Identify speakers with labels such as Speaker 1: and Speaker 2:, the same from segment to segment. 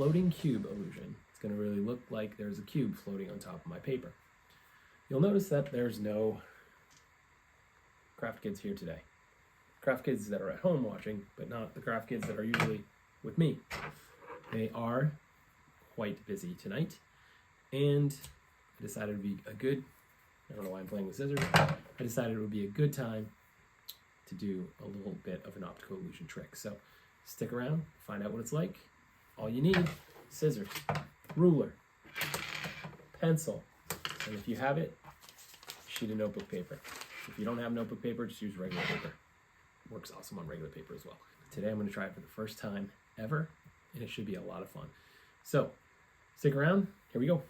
Speaker 1: floating cube illusion. It's going to really look like there's a cube floating on top of my paper. You'll notice that there's no craft kids here today. Craft kids that are at home watching, but not the craft kids that are usually with me. They are quite busy tonight, and I decided it would be I don't know why I'm playing with scissors. I decided it would be a good time to do a little bit of an optical illusion trick. So stick around, find out what it's like. All you need, scissors, ruler, pencil, and if you have it, sheet of notebook paper. If you don't have notebook paper, just use regular paper. Works awesome on regular paper as well. Today I'm going to try it for the first time ever, and it should be a lot of fun. So stick around, here we go.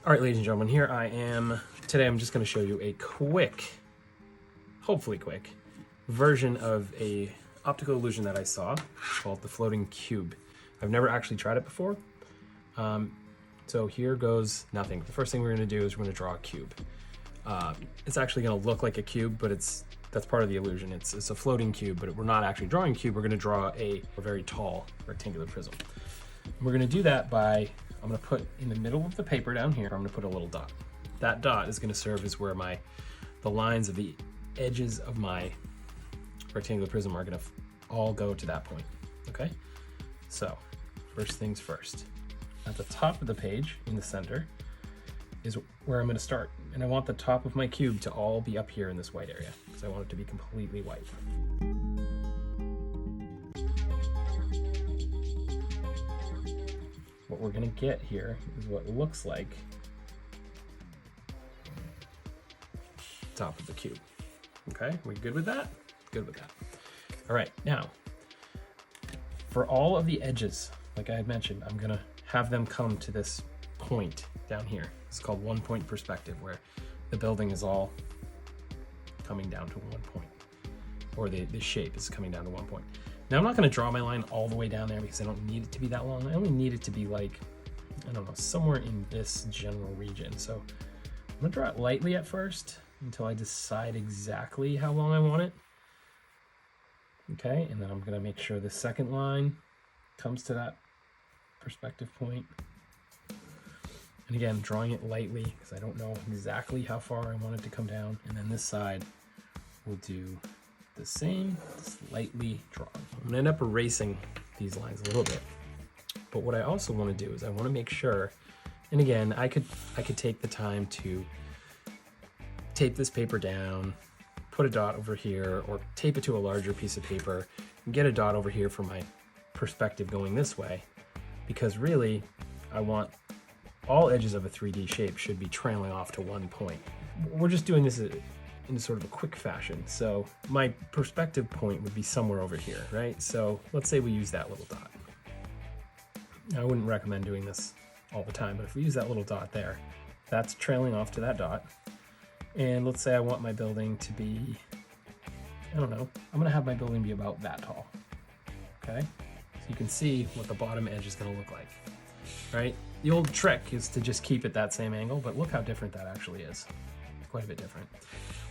Speaker 1: All right, ladies and gentlemen, here I am. Today I'm just going to show you a quick, hopefully quick, version of a optical illusion that I saw called the floating cube. I've never actually tried it before. So here goes nothing. The first thing we're going to do is we're going to draw a cube. It's actually going to look like a cube, but that's part of the illusion. It's a floating cube, but we're not actually drawing a cube. We're going to draw a very tall rectangular prism. We're going to do that by, I'm going to put in the middle of the paper down here, I'm going to put a little dot. That dot is going to serve as where the lines of the edges of my rectangular prism are going to all go to that point. Okay? So, first things first. At the top of the page, in the center, is where I'm going to start. And I want the top of my cube to all be up here in this white area, because I want it to be completely white. What we're going to get here is what looks like top of the cube. Okay, we good with that? Good with that. All right, now, for all of the edges, like I had mentioned, I'm going to have them come to this point down here. It's called one point perspective, where the building is all coming down to one point, or the shape is coming down to one point. Now I'm not going to draw my line all the way down there because I don't need it to be that long. I only need it to be like, I don't know, somewhere in this general region. So I'm going to draw it lightly at first until I decide exactly how long I want it. Okay, and then I'm going to make sure the second line comes to that perspective point. And again, drawing it lightly because I don't know exactly how far I want it to come down. And then this side will do the same, slightly drawn. I'm gonna end up erasing these lines a little bit. But what I also want to do is I want to make sure, and again, I could take the time to tape this paper down, put a dot over here, or tape it to a larger piece of paper, and get a dot over here for my perspective going this way, because really, I want all edges of a 3D shape should be trailing off to one point. We're just doing this in sort of a quick fashion. So my perspective point would be somewhere over here, right? So let's say we use that little dot. Now, I wouldn't recommend doing this all the time, but if we use that little dot there, that's trailing off to that dot. And let's say I want my building to be, I don't know, I'm gonna have my building be about that tall, okay? So you can see what the bottom edge is gonna look like, right? The old trick is to just keep it that same angle, but look how different that actually is. Quite a bit different.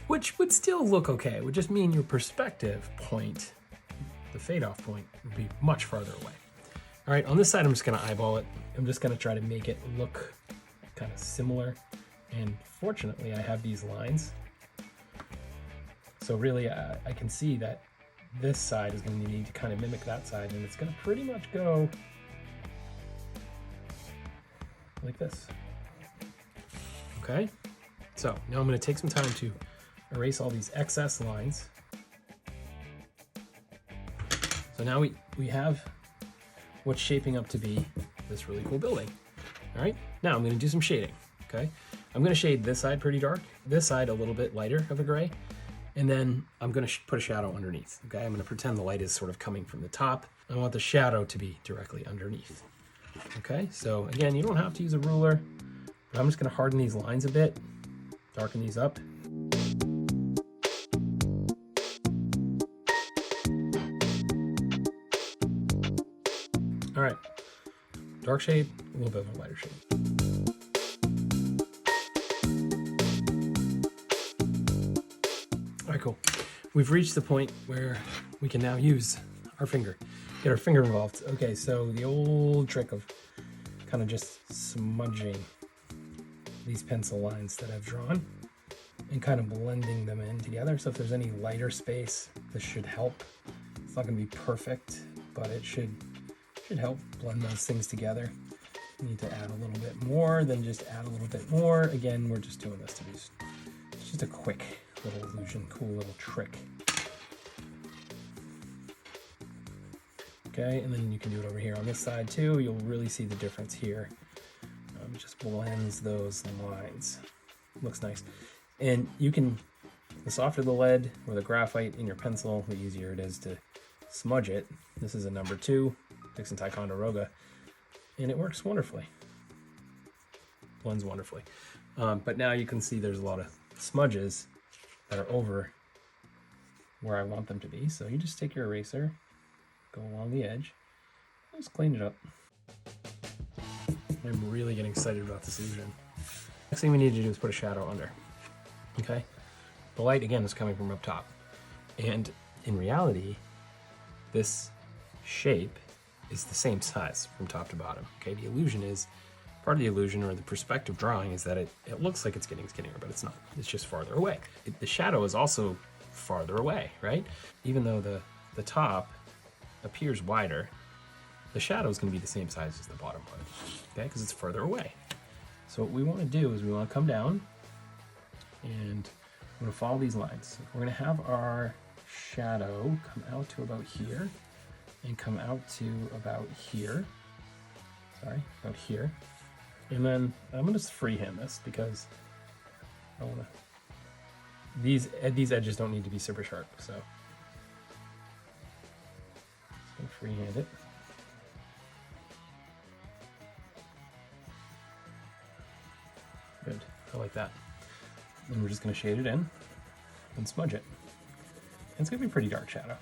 Speaker 1: Which would still look okay. It would just mean your perspective point, the fade off point, would be much farther away. All right, on this side, I'm just gonna eyeball it. I'm just gonna try to make it look kind of similar. And fortunately, I have these lines. So really, I can see that this side is gonna need to kind of mimic that side, and it's gonna pretty much go like this. Okay, so now I'm gonna take some time to erase all these excess lines. So now we have what's shaping up to be this really cool building. All right, now I'm gonna do some shading, okay? I'm gonna shade this side pretty dark, this side a little bit lighter of a gray, and then I'm gonna put a shadow underneath, okay? I'm gonna pretend the light is sort of coming from the top. I want the shadow to be directly underneath, okay? So again, you don't have to use a ruler, but I'm just gonna harden these lines a bit, darken these up. All right, dark shade, a little bit of a lighter shade. All right, cool. We've reached the point where we can now use our finger. get our finger involved. Okay, so the old trick of kind of just smudging these pencil lines that I've drawn and kind of blending them in together. So if there's any lighter space, this should help. It's not going to be perfect, but it should help blend those things together. You need to add a little bit more, then just add a little bit more. Again, we're just doing this to be just a quick little illusion, cool little trick. Okay, and then you can do it over here on this side too. You'll really see the difference here. It just blends those lines. Looks nice. And you can, the softer the lead or the graphite in your pencil, the easier it is to smudge it. This is a number 2, Dixon Ticonderoga, and it works wonderfully. Blends wonderfully. But now you can see there's a lot of smudges that are over where I want them to be. So you just take your eraser, go along the edge, and just clean it up. I'm really getting excited about this illusion. Next thing we need to do is put a shadow under. Okay? The light, again, is coming from up top. And in reality, this shape is the same size from top to bottom. Okay? The illusion is, part of the illusion or the perspective drawing is that it looks like it's getting skinnier, but it's not. It's just farther away. The shadow is also farther away, right? Even though the top appears wider, the shadow is going to be the same size as the bottom part, okay? Because it's further away. So what we want to do is we want to come down and we're going to follow these lines. We're going to have our shadow come out to about here and come out to about here. Sorry, about here. And then I'm going to freehand this because I want to, these edges don't need to be super sharp, so just going to freehand it. Good, I like that. Then we're just going to shade it in and smudge it. And it's going to be a pretty dark shadow.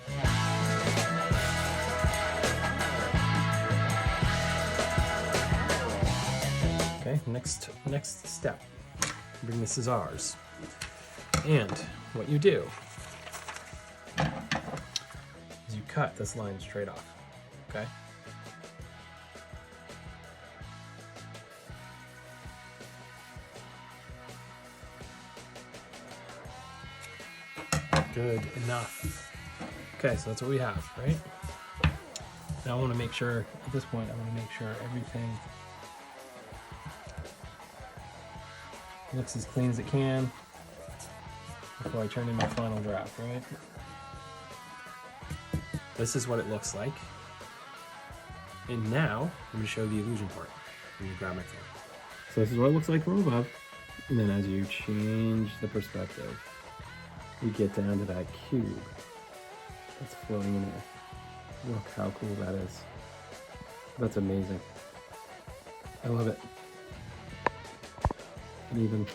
Speaker 1: Okay, next step. Bring the scissors. And what you do is you cut this line straight off. Okay? Good enough. Okay, so that's what we have, right? Now I want to make sure, at this point, I want to make sure everything looks as clean as it can before I turn in my final draft, right? This is what it looks like. And now I'm going to show the illusion part. I'm going to grab my phone. So this is what it looks like from above. And then as you change the perspective, we get down to that cube that's floating in there. Look how cool that is. That's amazing. I love it. You can even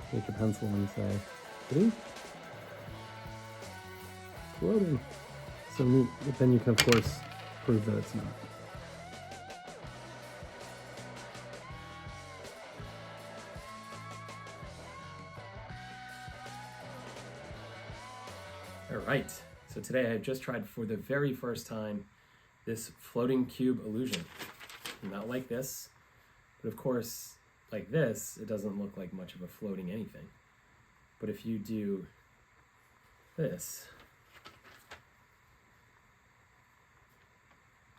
Speaker 1: take your pencil and say, see? Floating. So neat. But then you can, of course, prove that it's not. All right, so today I just tried for the very first time this floating cube illusion. Not like this, but of course, like this, it doesn't look like much of a floating anything. But if you do this,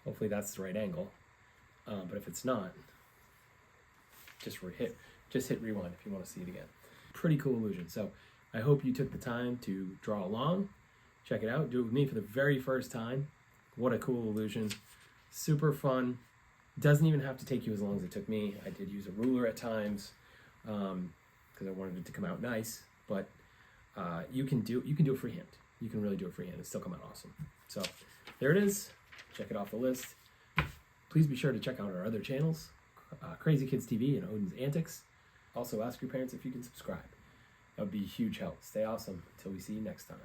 Speaker 1: hopefully that's the right angle, but if it's not, just hit rewind if you want to see it again. Pretty cool illusion. So I hope you took the time to draw along. Check it out. Do it with me for the very first time. What a cool illusion. Super fun. Doesn't even have to take you as long as it took me. I did use a ruler at times because I wanted it to come out nice. But you can do it freehand. You can really do it freehand and still come out awesome. So there it is. Check it off the list. Please be sure to check out our other channels, Crazy Kids TV and Odin's Antics. Also ask your parents if you can subscribe. That would be a huge help. Stay awesome. Until we see you next time.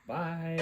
Speaker 1: Bye.